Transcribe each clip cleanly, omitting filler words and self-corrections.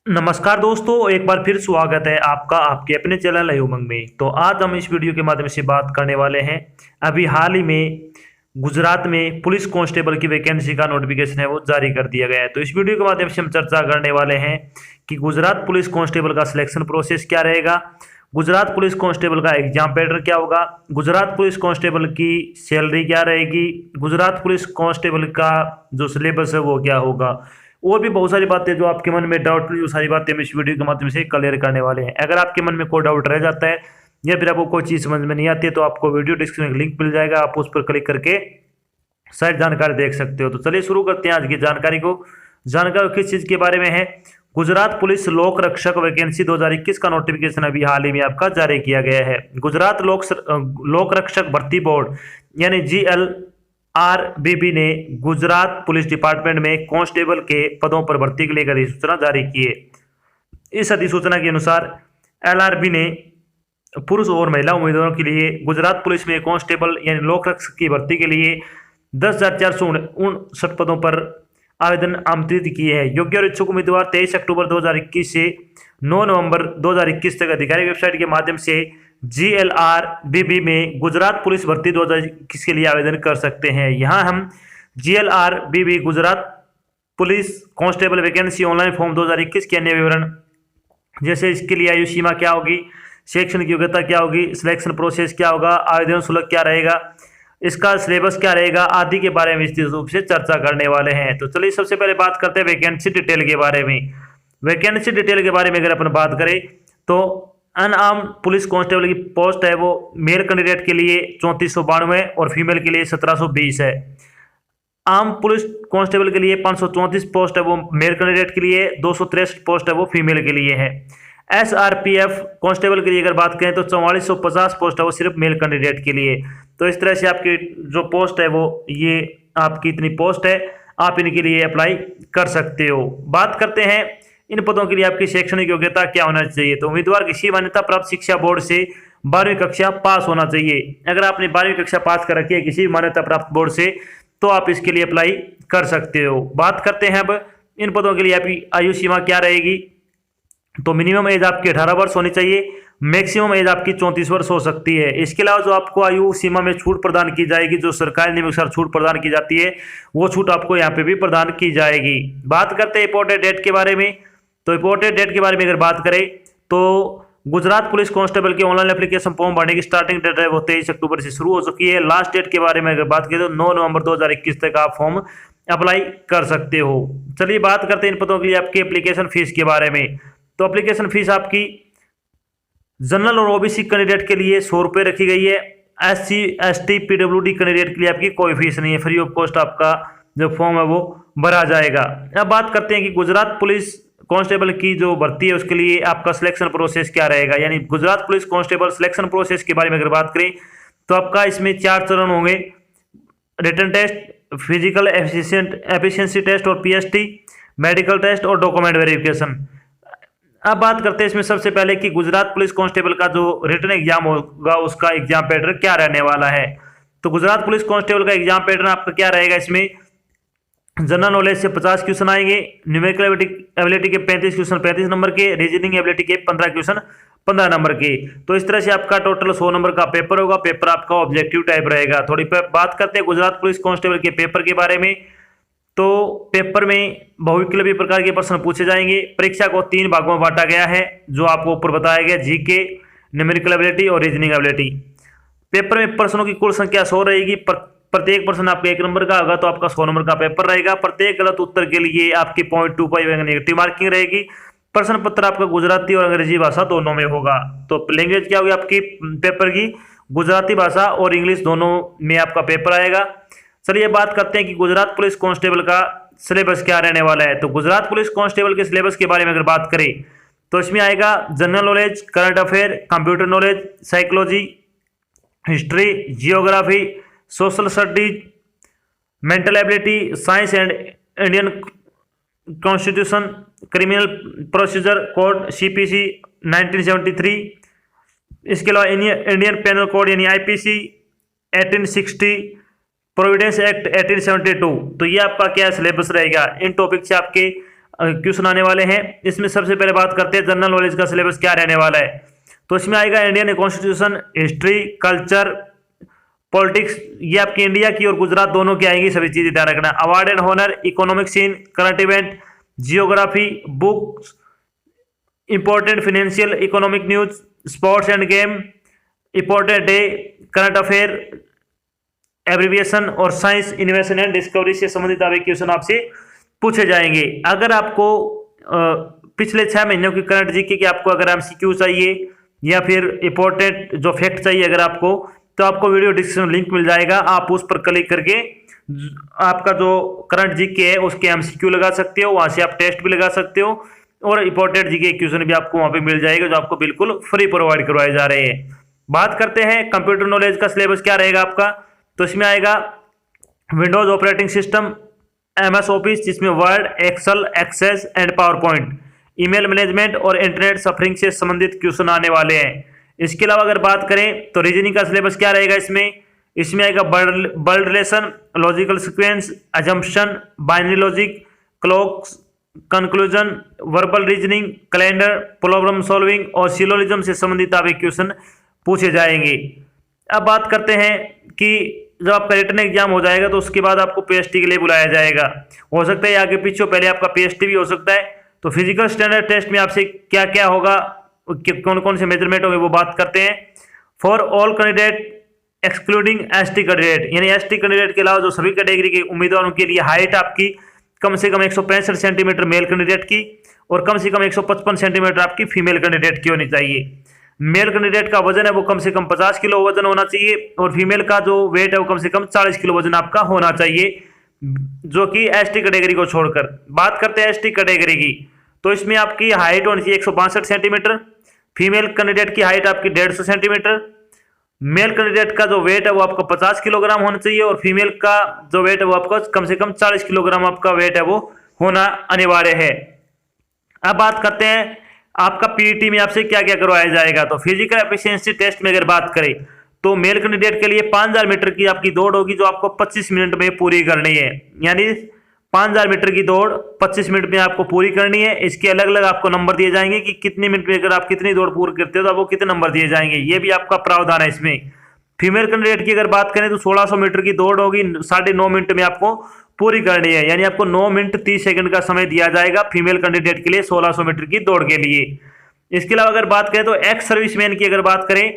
नमस्कार दोस्तों, एक बार फिर स्वागत है आपका आपके अपने चैनल है उमंग में। तो आज हम इस वीडियो के माध्यम से बात करने वाले हैं। अभी हाल ही में गुजरात में पुलिस कांस्टेबल की वैकेंसी का नोटिफिकेशन है वो जारी कर दिया गया है। तो इस वीडियो के माध्यम से हम चर्चा करने वाले हैं कि गुजरात पुलिस कांस्टेबल का सिलेक्शन प्रोसेस क्या रहेगा, गुजरात पुलिस कांस्टेबल का एग्जाम पैटर्न क्या होगा, गुजरात पुलिस कांस्टेबल की सैलरी क्या रहेगी, गुजरात पुलिस कांस्टेबल का जो सिलेबस है वो क्या होगा, और भी बहुत सारी बातें जो आपके मन में डाउट थी, वो सारी बातें हम इस वीडियो के माध्यम से क्लियर करने वाले हैं। अगर आपके मन में कोई डाउट रह जाता है या फिर आपको कोई चीज़ समझ में नहीं आती है तो आपको वीडियो डिस्क्रिप्शन में लिंक मिल जाएगा, आप उस पर क्लिक करके सारी जानकारी देख सकते हो। तो चलिए शुरू करते हैं आज की जानकारी को। जानकारी किस चीज़ के बारे में है, गुजरात पुलिस लोक रक्षक वैकेंसी 2021 का नोटिफिकेशन अभी हाल ही में आपका जारी किया गया है। गुजरात लोक रक्षक भर्ती बोर्ड यानी GLRBB ने गुजरात पुलिस डिपार्टमेंट में कांस्टेबल के पदों पर भर्ती के लिए एक अधिसूचना जारी की है। इस अधिसूचना के अनुसार LRB ने पुरुष और महिला उम्मीदवारों के लिए गुजरात पुलिस में कांस्टेबल यानी लोक रक्षक की भर्ती के लिए 10,459 पदों पर आवेदन आमंत्रित किए हैं। योग्य और इच्छुक उम्मीदवार 23 अक्टूबर 2021 से 9 नवंबर 2021 तक आधिकारिक वेबसाइट के माध्यम से GLRBB में गुजरात पुलिस भर्ती 2021 के लिए आवेदन कर सकते हैं। यहाँ हम GLRBB Gujarat police constable vacancy online form 2021 के अन्य विवरण, जैसे इसके लिए आयु सीमा क्या होगी, शैक्षणिक योग्यता क्या होगी, सिलेक्शन प्रोसेस क्या होगा, आवेदन शुल्क क्या रहेगा, इसका सिलेबस क्या रहेगा आदि के बारे में विस्तृत रूप से चर्चा करने वाले हैं। तो चलिए सबसे पहले बात करते हैं वैकेंसी डिटेल के बारे में। वैकेंसी डिटेल के बारे में अगर अपन बात करें तो अनआर्म पुलिस कांस्टेबल की पोस्ट है वो मेल कैंडिडेट के लिए 3492 और फीमेल के लिए 1720 है। आर्म पुलिस कांस्टेबल के लिए 534 पोस्ट है वो मेल कैंडिडेट के लिए, 263 पोस्ट है वो फीमेल के लिए है। SRPF कांस्टेबल के लिए अगर बात करें तो 4450 पोस्ट है वो सिर्फ मेल कैंडिडेट के लिए। तो इस तरह से आपकी जो पोस्ट है वो ये आपकी इतनी पोस्ट है, आप इनके लिए अप्लाई कर सकते हो। बात करते हैं इन पदों के लिए आपकी शैक्षणिक योग्यता क्या होना चाहिए। तो उम्मीदवार किसी मान्यता प्राप्त शिक्षा बोर्ड से 12वीं कक्षा पास होना चाहिए। अगर आपने 12वीं कक्षा पास कर रखी है किसी मान्यता प्राप्त बोर्ड से तो आप इसके लिए अप्लाई कर सकते हो। बात करते हैं अब इन पदों के लिए आपकी आयु सीमा क्या रहेगी। तो मिनिमम एज आपकी 18 वर्ष होनी चाहिए, मैक्सिमम एज आपकी 34 वर्ष हो सकती है। इसके अलावा जो आपको आयु सीमा में छूट प्रदान की जाएगी, जो सरकारी नियम अनुसार छूट प्रदान की जाती है, वो छूट आपको यहाँ पे भी प्रदान की जाएगी। बात करते हैं इंपॉर्टेंट डेट के बारे में। तो इंपॉर्टेंट डेट के बारे में अगर बात करें तो गुजरात पुलिस कांस्टेबल के ऑनलाइन एप्लीकेशन फॉर्म भरने की स्टार्टिंग डेट है वो 23 अक्टूबर से शुरू हो चुकी है। लास्ट डेट के बारे में अगर बात करें तो 9 नवंबर 2021 तक आप फॉर्म अप्लाई कर सकते हो। चलिए बात करते हैं इन पदों के लिए आपकी एप्लीकेशन फीस के बारे में। तो एप्लीकेशन फीस आपकी जनरल और OBC कैंडिडेट के लिए 100 रुपये रखी गई है। SC ST PWD कैंडिडेट के लिए आपकी कोई फीस नहीं है, फ्री ऑफ कॉस्ट आपका जो फॉर्म है वो भरा जाएगा। अब बात करते हैं कि गुजरात पुलिस कांस्टेबल की जो भर्ती है उसके लिए आपका सिलेक्शन प्रोसेस क्या रहेगा, यानी Gujarat police constable selection process के बारे में अगर बात करें तो आपका इसमें 4 चरण होंगे। Written test, physical efficiency test और PST, मेडिकल टेस्ट और डॉक्यूमेंट वेरिफिकेशन। अब बात करते हैं इसमें सबसे पहले कि गुजरात पुलिस कांस्टेबल का जो रिटन एग्जाम होगा उसका एग्जाम पैटर्न क्या रहने वाला है। तो गुजरात पुलिस कांस्टेबल का एग्जाम पैटर्न आपका क्या रहेगा, इसमें जनरल नॉलेज से 50 क्वेश्चन आएंगे, न्यूमेरिकल एबिलिटी के 35 क्वेश्चन 35 नंबर के, रीजनिंग एबिलिटी के 15 क्वेश्चन 15 नंबर के। तो इस तरह से आपका टोटल 100 नंबर का पेपर होगा। पेपर आपका ऑब्जेक्टिव टाइप रहेगा। थोड़ी बात करते हैं गुजरात पुलिस कांस्टेबल के पेपर के बारे में। तो पेपर में बहुविकल्पीय प्रकार के प्रश्न पूछे जाएंगे। परीक्षा को 3 भागों में बांटा गया है जो आपको ऊपर बताया गया, GK, न्यूमेरिकल एबिलिटी और रीजनिंग एबिलिटी। पेपर में प्रश्नों की कुल संख्या 100 रहेगी। प्रत्येक प्रश्न आपका 1 नंबर का होगा तो आपका 100 नंबर का पेपर रहेगा। प्रत्येक गलत उत्तर के लिए आपकी 0.25 नेगेटिव मार्किंग रहेगी। प्रश्न पत्र आपका गुजराती और अंग्रेजी भाषा दोनों में होगा। तो लैंग्वेज क्या होगी आपकी पेपर की, गुजराती भाषा और इंग्लिश दोनों में आपका पेपर आएगा। चलिए बात करते हैं कि गुजरात पुलिस कांस्टेबल का सिलेबस क्या रहने वाला है। तो गुजरात पुलिस कांस्टेबल के सिलेबस के बारे में अगर बात करें तो इसमें आएगा general knowledge, current affair, computer knowledge, psychology, history, geography, social studies, mental ability, science and Indian constitution, criminal procedure code CPC 1973, इसके अलावा इंडियन पेनल कोड यानी IPC 1860, प्रोविडेंस एक्ट 1872। तो ये आपका क्या सिलेबस रहेगा। इन टॉपिक से आपके क्वेश्चन आने वाले हैं। इसमें सबसे पहले बात करते हैं जनरल नॉलेज का सिलेबस क्या रहने वाला है। तो इसमें आएगा Indian constitution, history, culture, politics, ये आपकी इंडिया की और गुजरात दोनों की आएंगी, सभी चीजें ध्यान रखना। Award and honour, economic scene, current event, geography, books, important financial economic news, sports and game, important day, current affair, abbreviation और साइंस, इनोवेशन एंड डिस्कवरी से संबंधित आपके क्वेश्चन आपसे पूछे जाएंगे। अगर आपको पिछले 6 महीनों की करंट जीके की आपको अगर एमसीक्यू चाहिए या फिर इंपॉर्टेंट जो फैक्ट चाहिए अगर आपको, तो आपको वीडियो डिस्क्रिप्शन लिंक मिल जाएगा, आप उस पर क्लिक करके आपका जो करंट जीके है उसके एमसीक्यू लगा सकते हो, वहां से आप टेस्ट भी लगा सकते हो और इंपॉर्टेंट जीके क्वेश्चन भी आपको वहां पे मिल जाएगा जो आपको बिल्कुल फ्री प्रोवाइड करवाए जा रहे हैं। बात करते हैं कंप्यूटर नॉलेज का सिलेबस क्या रहेगा आपका। तो इसमें आएगा Windows operating system, MS office जिसमें word, excel, access and power point, email management और इंटरनेट सफरिंग से संबंधित क्वेश्चन आने वाले हैं। इसके अलावा अगर बात करें तो रीजनिंग का सिलेबस क्या रहेगा इसमें आएगा word relation, logical sequence, assumption, binary logic, clocks, conclusion, verbal reasoning, calendar, problem solving और सिलोजिज्म से संबंधित आपके क्वेश्चन पूछे जाएंगे। अब बात करते हैं कि जब आपका रिटन एग्जाम हो जाएगा तो उसके बाद आपको पीएचडी के लिए बुलाया जाएगा। हो सकता है आगे पीछे पहले आपका पीएचडी भी हो सकता है। तो फिजिकल स्टैंडर्ड टेस्ट में आपसे क्या क्या होगा, कौन कौन से मेजरमेंट होंगे वो बात करते हैं। For all candidate excluding ST candidate, यानी एसटी कैंडिडेट के अलावा जो सभी कैटेगरी के उम्मीदवारों के लिए हाइट आपकी कम से कम 165 सेंटीमीटर मेल कैंडिडेट की और कम से कम 155 सेंटीमीटर आपकी फीमेल कैंडिडेट की होनी चाहिए। मेल कैंडिडेट का वजन है वो कम से कम 50 किलो वजन होना चाहिए और फीमेल का जो वेट है वो कम से कम 40 किलो वजन आपका होना चाहिए, जो कि एसटी कैटेगरी को छोड़कर। बात करते हैं एसटी कैटेगरी की, तो इसमें आपकी हाइट होनी चाहिए 162 सेंटीमीटर, फीमेल कैंडिडेट की हाइट आपकी 150 सेंटीमीटर, मेल कैंडिडेट का जो वेट है वो आपका 50 किलोग्राम होना चाहिए और फीमेल का जो वेट है वो आपका कम से कम 40 किलोग्राम आपका वेट है वो होना अनिवार्य है। अब बात करते हैं आपका पीईटी में आपसे क्या क्या करवाया जाएगा। तो फिजिकल एफिशिएंसी टेस्ट में अगर बात करें तो मेल कैंडिडेट के लिए 5000 मीटर की आपकी दौड़ होगी जो आपको 25 मिनट में पूरी करनी है, यानी 5000 मीटर की दौड़ 25 मिनट में आपको पूरी करनी है। इसके अलग अलग आपको नंबर दिए जाएंगे कि कितने मिनट में अगर आप कितनी दौड़ पूरी करते हो तो आपको कितने नंबर दिए जाएंगे, ये भी आपका प्रावधान है इसमें। फीमेल कैंडिडेट की अगर बात करें तो 1600 मीटर की दौड़ होगी, 9.5 मिनट में आपको पूरी करनी है, यानी आपको 9 मिनट 30 सेकंड का समय दिया जाएगा फीमेल कैंडिडेट के लिए 1600 मीटर की दौड़ के लिए। इसके अलावा अगर बात करें तो एक्स सर्विसमैन की अगर बात करें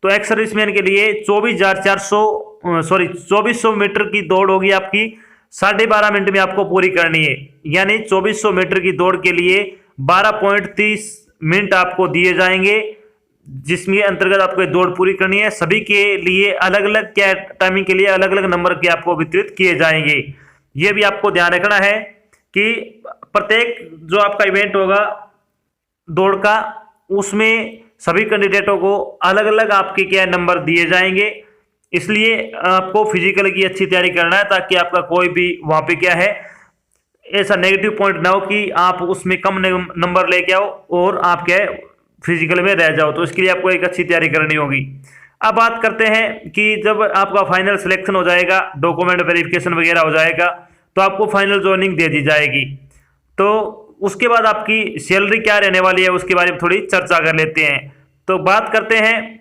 तो एक्स सर्विसमैन के लिए 2400 मीटर की दौड़ होगी आपकी 12.5 मिनट में आपको पूरी करनी है, यानी 2400 मीटर की दौड़ के लिए 12.30 मिनट आपको दिए जाएंगे, जिसमें अंतर्गत आपको दौड़ पूरी करनी है। सभी के लिए अलग अलग क्या टाइमिंग के लिए अलग अलग नंबर के आपको वितरित किए जाएंगे। ये भी आपको ध्यान रखना है कि प्रत्येक जो आपका इवेंट होगा दौड़ का उसमें सभी कैंडिडेटों को अलग अलग आपके क्या नंबर दिए जाएंगे, इसलिए आपको फिजिकल की अच्छी तैयारी करना है ताकि आपका कोई भी वहां पे क्या है ऐसा नेगेटिव पॉइंट ना हो कि आप उसमें कम नंबर लेके आओ और आप क्या है फिजिकल में रह जाओ। तो इसके लिए आपको एक अच्छी तैयारी करनी होगी। अब बात करते हैं कि जब आपका फाइनल सिलेक्शन हो जाएगा, डॉक्यूमेंट वेरिफिकेशन वगैरह हो जाएगा तो आपको फाइनल ज्वाइनिंग दे दी जाएगी। तो उसके बाद आपकी सैलरी क्या रहने वाली है उसके बारे में थोड़ी चर्चा कर लेते हैं। तो बात करते हैं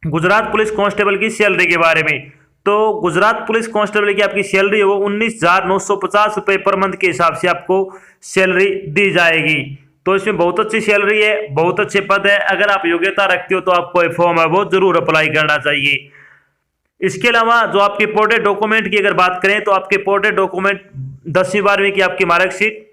गुजरात पुलिस कांस्टेबल की सैलरी के बारे में। तो गुजरात पुलिस कांस्टेबल की आपकी सैलरी है वो 19,950 रुपये पर मंथ के हिसाब से आपको सैलरी दी जाएगी। तो इसमें बहुत अच्छी सैलरी है, बहुत अच्छे पद है। अगर आप योग्यता रखते हो तो आपको फॉर्म है वो जरूर अप्लाई करना चाहिए। इसके अलावा जो आपके इंपोर्टेड डॉक्यूमेंट की अगर बात करें तो आपके इंपोर्टेड डॉक्यूमेंट 10वीं 12वीं की आपकी मार्कशीट,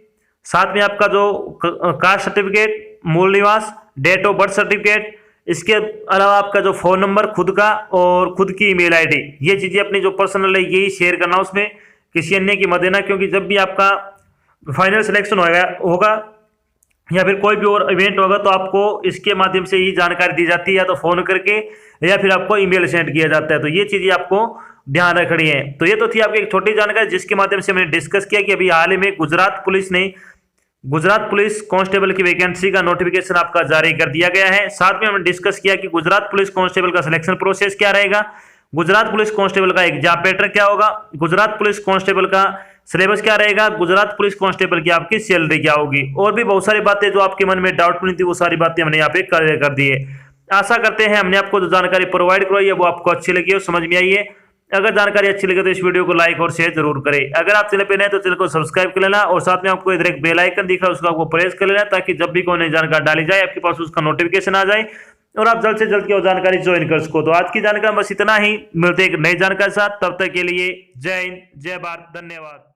साथ में आपका जो कास्ट सर्टिफिकेट, मूल निवास, डेट ऑफ बर्थ सर्टिफिकेट, इसके अलावा आपका जो फोन नंबर खुद का और खुद की ईमेल आईडी, ये चीजें अपनी जो पर्सनल है यही शेयर करना, उसमें किसी अन्य की मत देना, क्योंकि जब भी आपका फाइनल सिलेक्शन होगा या फिर कोई भी और इवेंट होगा तो आपको इसके माध्यम से ही जानकारी दी जाती है, या तो फोन करके या फिर आपको ईमेल सेंड किया जाता है। तो ये चीजें आपको ध्यान रखनी है। तो ये तो थी आपकी एक छोटी जानकारी जिसके माध्यम से मैंने डिस्कस किया कि अभी हाल ही में गुजरात पुलिस कांस्टेबल की वैकेंसी का नोटिफिकेशन आपका जारी कर दिया गया है। साथ में हमने डिस्कस किया कि गुजरात पुलिस कांस्टेबल का सिलेक्शन प्रोसेस क्या रहेगा, गुजरात पुलिस कांस्टेबल का एग्जाम पैटर्न क्या होगा, गुजरात पुलिस कांस्टेबल का सिलेबस क्या रहेगा, गुजरात पुलिस कांस्टेबल की आपकी सैलरी क्या होगी, और भी बहुत सारी बातें जो आपके मन में डाउटफुल थी वो सारी बातें हमने यहाँ पे क्लियर कर दी है। आशा करते हैं हमने आपको जो जानकारी प्रोवाइड करवाई है वो आपको अच्छी लगी हो, समझ में आई है। अगर जानकारी अच्छी लगे तो इस वीडियो को लाइक और शेयर जरूर करें। अगर आप चैनल पे नए तो चैनल को सब्सक्राइब कर लेना, और साथ में आपको इधर एक बेल आइकन दिख रहा है उसको आपको प्रेस कर लेना, ताकि जब भी कोई नई जानकारी डाली जाए आपके पास उसका नोटिफिकेशन आ जाए और आप जल्द से जल्द की वो जानकारी ज्वाइन कर सको। तो आज की जानकारी बस इतना ही, मिलते एक नई जानकारी के साथ, तब तक के लिए जय हिंद, जय भारत, धन्यवाद।